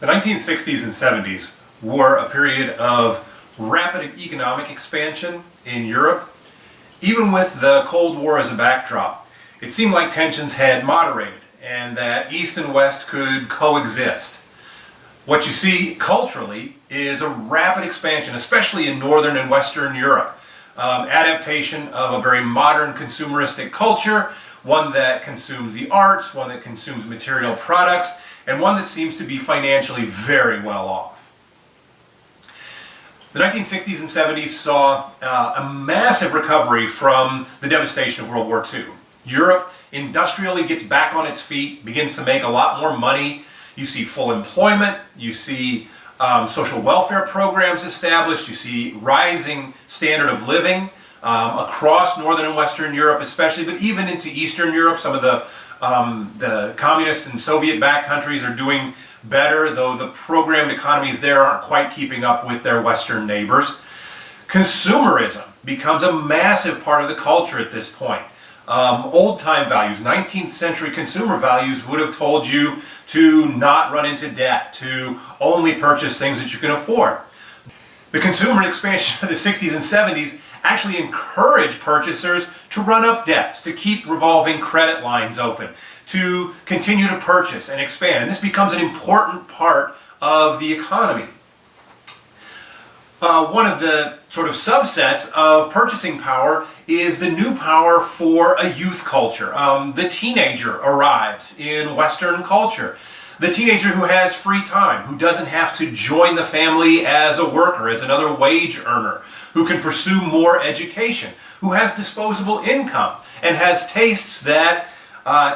The 1960s and 70s were a period of rapid economic expansion in Europe. Even with the Cold War as a backdrop, it seemed like tensions had moderated and that East and West could coexist. What you see culturally is a rapid expansion, especially in Northern and Western Europe. Adaptation of a very modern consumeristic culture, one that consumes the arts, one that consumes material products, and one that seems to be financially very well off. The 1960s and 70s saw a massive recovery from the devastation of World War II. Europe industrially gets back on its feet, begins to make a lot more money. You see full employment, you see social welfare programs established, you see rising standard of living across Northern and Western Europe especially, but even into Eastern Europe. Some of the communist and Soviet-backed countries are doing better, though the programmed economies there aren't quite keeping up with their Western neighbors. Consumerism becomes a massive part of the culture at this point. Old-time values, 19th century consumer values would have told you to not run into debt, to only purchase things that you can afford. The consumer expansion of the 60s and 70s actually encouraged purchasers to run up debts, to keep revolving credit lines open, to continue to purchase and expand. And this becomes an important part of the economy. One of the sort of subsets of purchasing power is the new power for a youth culture. The teenager arrives in Western culture. The teenager who has free time, who doesn't have to join the family as a worker, as another wage earner, who can pursue more education, who has disposable income, and has tastes that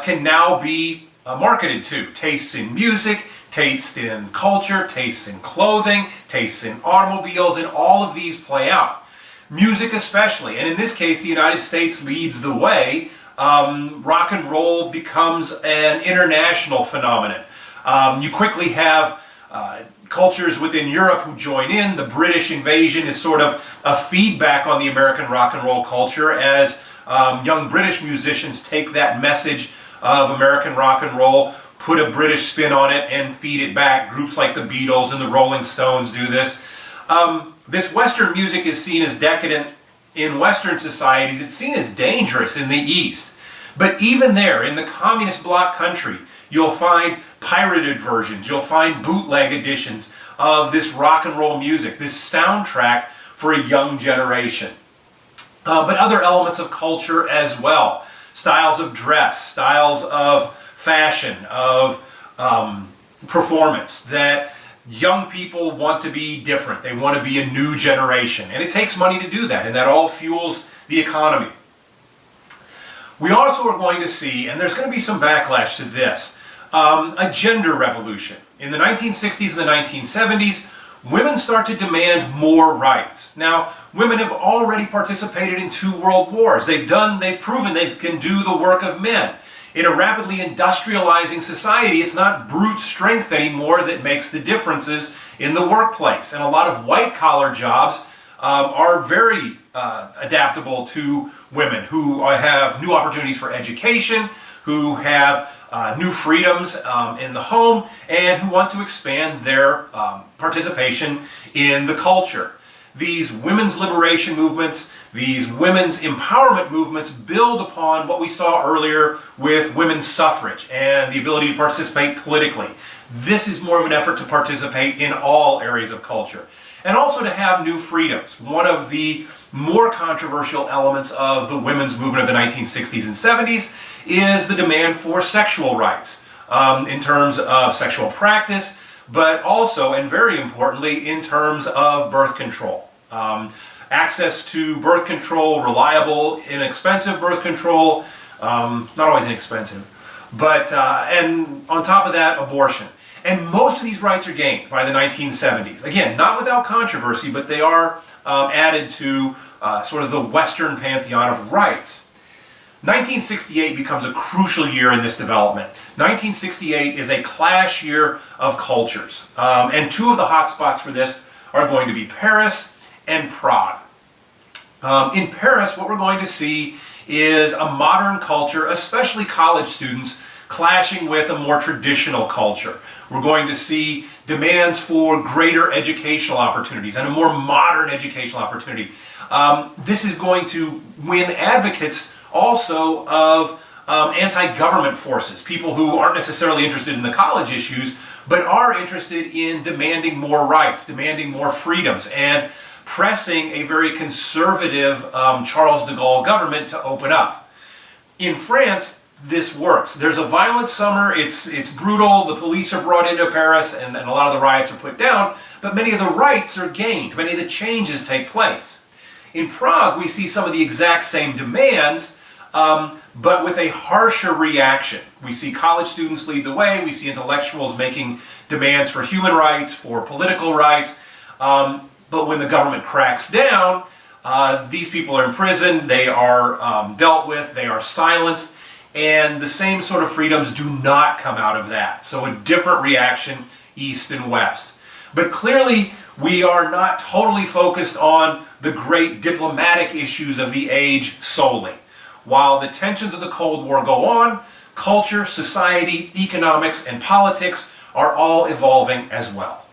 can now be marketed to. Tastes in music, tastes in culture, tastes in clothing, tastes in automobiles, and all of these play out. Music especially, and in this case the United States leads the way. Rock and roll becomes an international phenomenon. You quickly have cultures within Europe who join in. The British invasion is sort of a feedback on the American rock and roll culture as young British musicians take that message of American rock and roll, put a British spin on it, and feed it back. Groups like the Beatles and the Rolling Stones do this. This Western music is seen as decadent in Western societies. It's seen as dangerous in the East. But even there, in the communist bloc country, you'll find pirated versions, you'll find bootleg editions of this rock and roll music, this soundtrack for a young generation. But other elements of culture as well. Styles of dress, styles of fashion, of performance, that young people want to be different. They want to be a new generation. And it takes money to do that, and that all fuels the economy. We also are going to see, and there's going to be some backlash to this, a gender revolution. In the 1960s and the 1970s, women start to demand more rights. Now, women have already participated in 2 world wars. They've proven they can do the work of men. In a rapidly industrializing society, it's not brute strength anymore that makes the differences in the workplace. And a lot of white-collar jobs are very adaptable to women who have new opportunities for education, who have new freedoms in the home, and who want to expand their participation in the culture. These women's liberation movements, these women's empowerment movements build upon what we saw earlier with women's suffrage and the ability to participate politically. This is more of an effort to participate in all areas of culture. And also to have new freedoms. One of the more controversial elements of the women's movement of the 1960s and 70s is the demand for sexual rights in terms of sexual practice, but also, and very importantly, in terms of birth control. Access to birth control, reliable, inexpensive birth control, not always inexpensive, but, and on top of that, abortion. And most of these rights are gained by the 1970s. Again, not without controversy, but they are added to sort of the Western pantheon of rights. 1968 becomes a crucial year in this development. 1968 is a clash year of cultures. And 2 of the hotspots for this are going to be Paris and Prague. In Paris, what we're going to see is a modern culture, especially college students, clashing with a more traditional culture. We're going to see demands for greater educational opportunities and a more modern educational opportunity. This is going to win advocates also of anti-government forces, people who aren't necessarily interested in the college issues, but are interested in demanding more rights, demanding more freedoms, and pressing a very conservative Charles de Gaulle government to open up. In France, this works. There's a violent summer, it's brutal, the police are brought into Paris, and a lot of the riots are put down, but many of the rights are gained, many of the changes take place. In Prague, we see some of the exact same demands, but with a harsher reaction. We see college students lead the way, we see intellectuals making demands for human rights, for political rights, but when the government cracks down, these people are imprisoned, they are dealt with, they are silenced, and the same sort of freedoms do not come out of that. So a different reaction, east and west. But clearly, we are not totally focused on the great diplomatic issues of the age solely. While the tensions of the Cold War go on, culture, society, economics, and politics are all evolving as well.